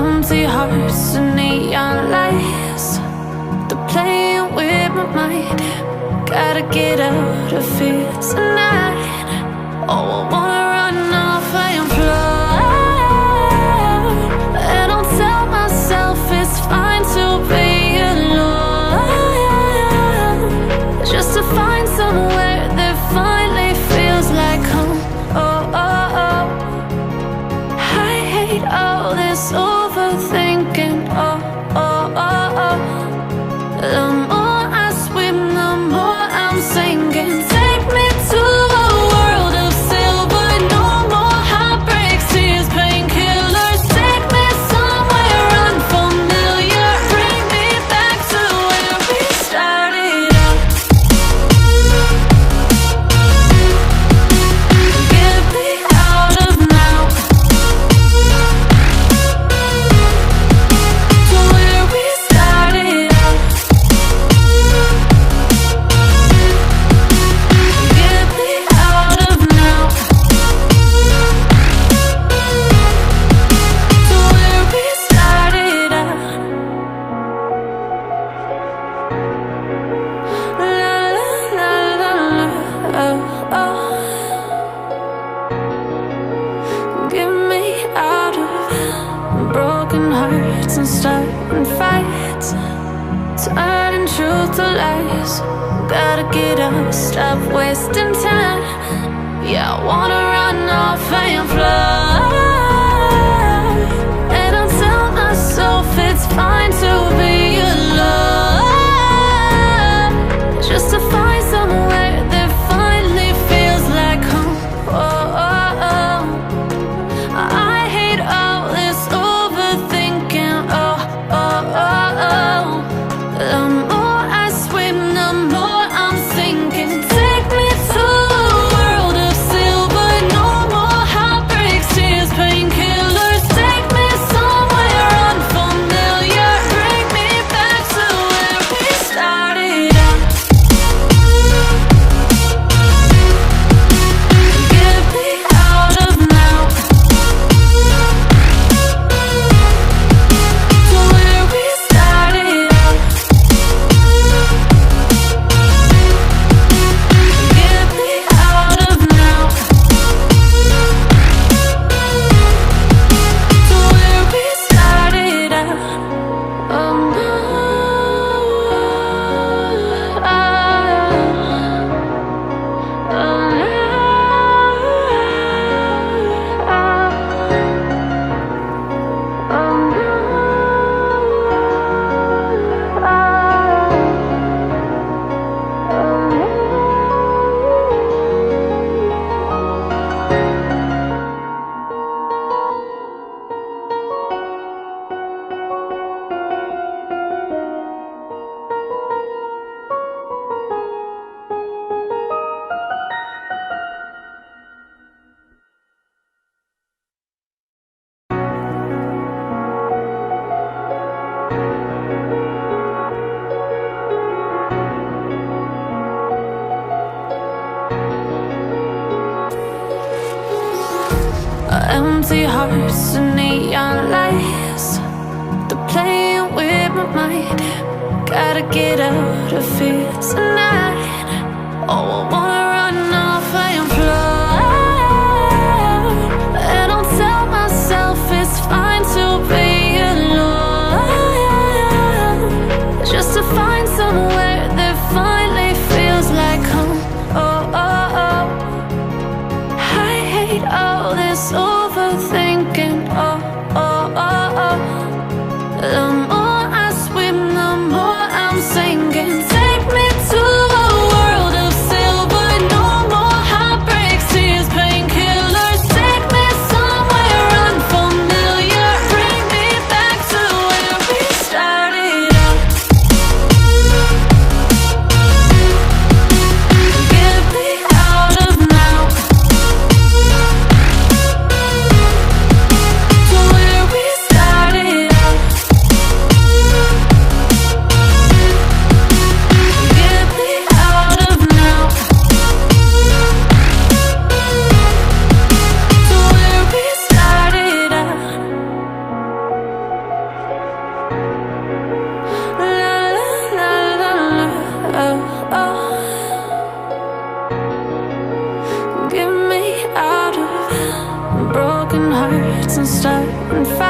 Empty hearts and neon lights, they're playing with my mind. Gotta get out of here tonight. Oh, I wanna run off and fly, and I'll tell myself it's fine to be alone, just to find somewhere that finally feels like home. Oh, oh, oh. I hate all this overthinking. Oh, oh, oh, oh. The more I swim, the more I'm sinking. Take me to a world of silver. No more heartbreaks, tears, painkillers. Take me somewhere unfamiliar. Bring me back to where we started out. Get me out of now, to where we started out. Get me out of now, to where we started out. La la la la la, oh, oh. Get me out of broken hearts and starting fights, turning truth to lies. Gotta get up, stop wasting time. Yeah, I wanna run off and fly, and I'll tell myself it's fine to be alone, just to find somewhere that finally feels like home. Oh, oh, oh. I hate all this overthinking. Oh, oh, oh, oh. The more I swim, the more I'm sinking. Take me to a world of silver. No more heartbreaks, tears, painkillers. Take me somewhere unfamiliar. Bring me back to where we started out. Get me out of now, to where we started out. Get me out of now, to where we started out. Oh no, empty hearts and neon lights, they're playing with my mind. Gotta get out of here tonight. Oh, I wanna run off and fly, and I'll tell myself it's fine to be alone, just to find somewhere that finally feels like home. Oh, oh, oh. I hate all this overthinking. Oh, oh, oh, oh. The more I swim, the more I'm sinking. Take me to a world of silver. broken hearts and starting fights.